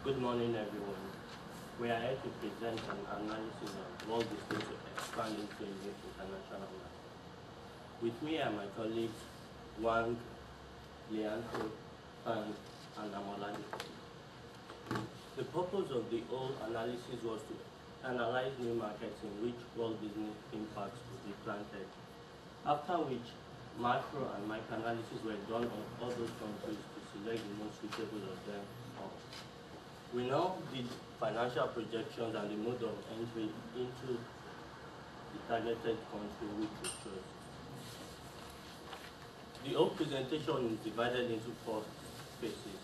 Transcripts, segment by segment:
Good morning, everyone. We are here to present an analysis of Walt Disney to expand into a new international market. With me are my colleagues Wang, Leandro, Fang, and Amolani. The purpose of the whole analysis was to analyze new markets in which Walt Disney theme parks could be planted, after which macro and micro analysis were done on all those countries to select the most suitable of them all. We now did financial projections and the mode of entry into the targeted country which we chose. The whole presentation is divided into 4 phases.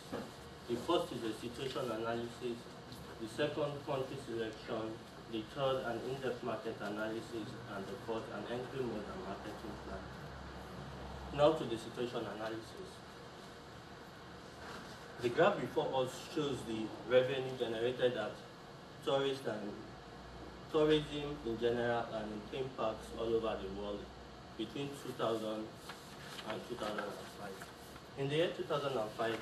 The first is a situation analysis, the second country selection, the third an in-depth market analysis, and the fourth an entry mode and marketing plan. Now to the situation analysis. The graph before us shows the revenue generated at tourism in general and in theme parks all over the world between 2000 and 2005. In the year 2005,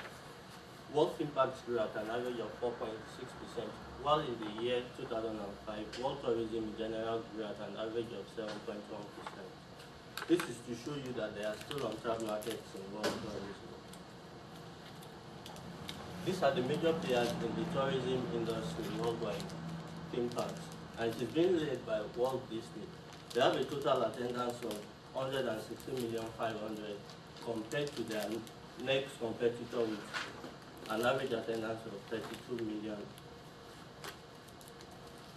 world theme parks grew at an average of 4.6%, while in the year 2005, world tourism in general grew at an average of 7.1%. This is to show you that there are still untapped markets in world tourism. These are the major players in the tourism industry worldwide, theme parks, and it is being led by Walt Disney. They have a total attendance of 160,500,000 compared to their next competitor with an average attendance of 32 million.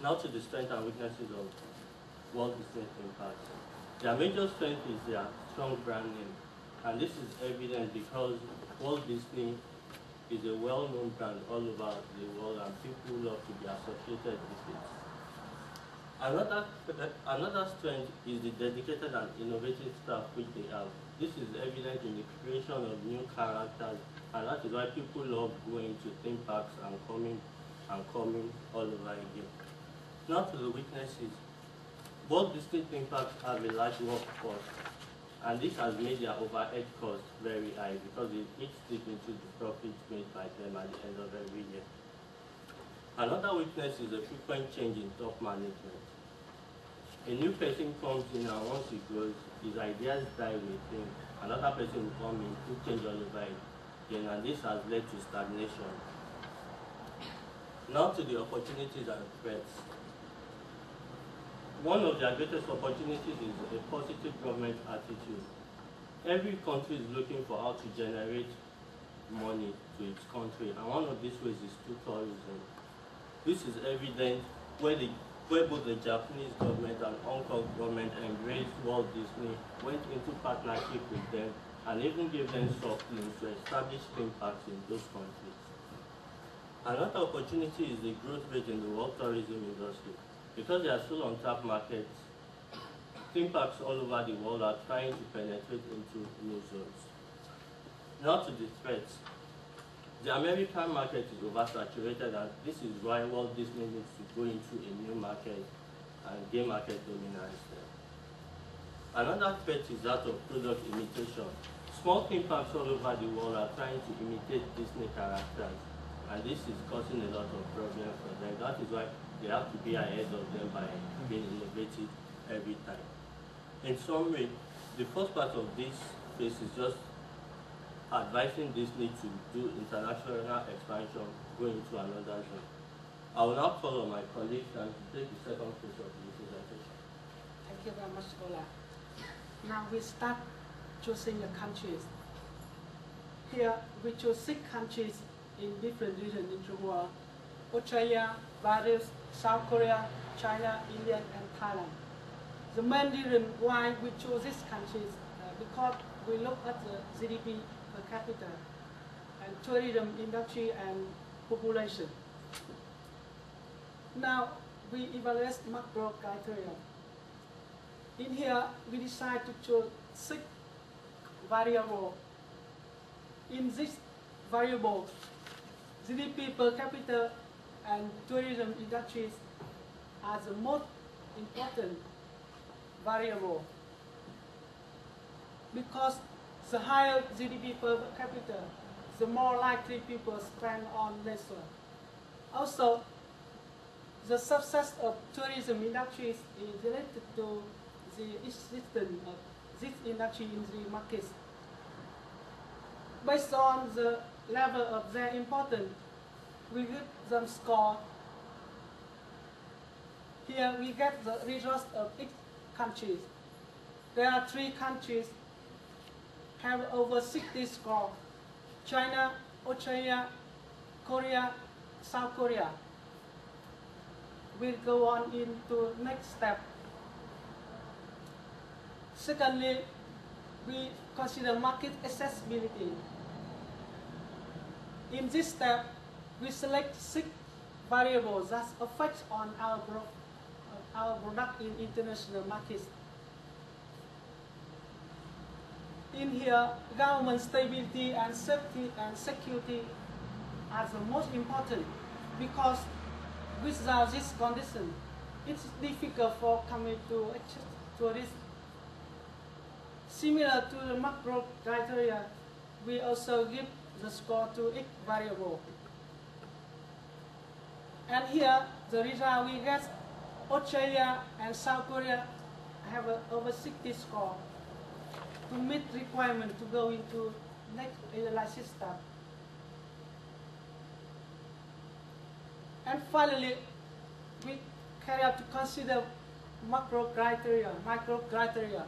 Now to the strengths and weaknesses of Walt Disney theme parks. Their major strength is their strong brand name, and this is evident because Walt Disney is a well-known brand all over the world and people love to be associated with it. Another strength is the dedicated and innovative staff which they have. This is evident in the creation of new characters, and that is why people love going to theme parks and coming all over again. Now to the weaknesses. Walt Disney theme parks have a large workforce, and this has made their overhead costs very high because it eats deep into the profits made by them at the end of every year. Another weakness is the frequent change in top management. A new person comes in and once he goes, his ideas die with him. Another person will come in, who change all over again, and this has led to stagnation. Now to the opportunities and threats. One of their greatest opportunities is a positive government attitude. Every country is looking for how to generate money to its country, and one of these ways is through tourism. This is evident where both the Japanese government and Hong Kong government embraced Walt Disney, went into partnership with them, and even gave them soft loans to establish theme parks in those countries. Another opportunity is the growth rate in the world tourism industry. Because there are still untapped markets, theme parks all over the world are trying to penetrate into new zones. Now to the threats. The American market is oversaturated, and this is why Walt Disney needs to go into a new market and gain market dominance there. Another threat is that of product imitation. Small theme parks all over the world are trying to imitate Disney characters, and this is causing a lot of problems for them. That is why they have to be ahead of them by being innovative every time. In summary, the first part of this phase is just advising Disney to do international expansion, go into another zone. I will now call on my colleagues and take the second phase of the presentation. Thank you very much, Ola. Now we start choosing the countries. Here we choose 6 countries in different regions in the world: Australia, Brazil, South Korea, China, India, and Thailand. The main reason why we choose these countries because we look at the GDP per capita and tourism industry and population. Now we evaluate macro criteria. In here we decide to choose 6 variables. In this variable, GDP per capita and tourism industries are the most important variable because the higher GDP per capita, the more likely people spend on leisure. Also, the success of tourism industries is related to the existence of this industry in the markets. Based on the level of their importance, we give them score. Here we get the results of each country. There are 3 countries have over 60 score: China, Australia, Korea, South Korea. We'll go on into next step. Secondly, we consider market accessibility. In this step, we select 6 variables that affect on our product in international markets. In here, government stability and safety and security are the most important, because without this condition, it's difficult for coming to tourists. Similar to the macro criteria, we also give the score to each variable. And here, the result we get, Australia and South Korea have over 60 score to meet requirement to go into next analysis step. And finally, we carry out to consider macro criteria, micro criteria.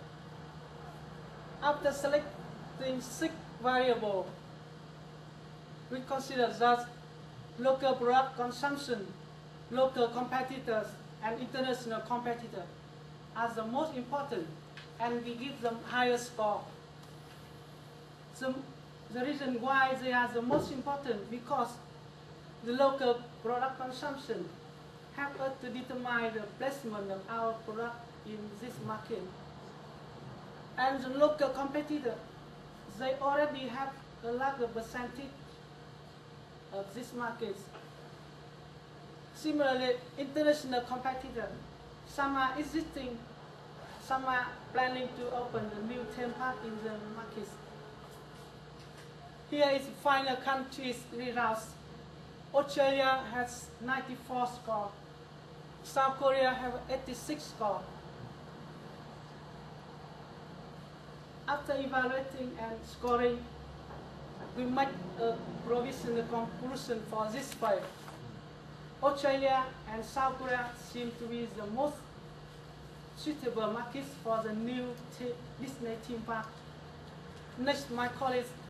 After selecting 6 variables, we consider that local product consumption, local competitors, and international competitors are the most important, and we give them higher score. So the reason why they are the most important, because the local product consumption help us to determine the placement of our product in this market. And the local competitor, they already have a larger percentage of these markets. Similarly, international competitors, some are existing, some are planning to open a new theme park in the markets. Here is final countries results. Australia has 94 score. South Korea have 86 score. After evaluating and scoring, we make a provisional conclusion for this five. Australia and South Korea seem to be the most suitable markets for the new Disney theme park. Next, my colleagues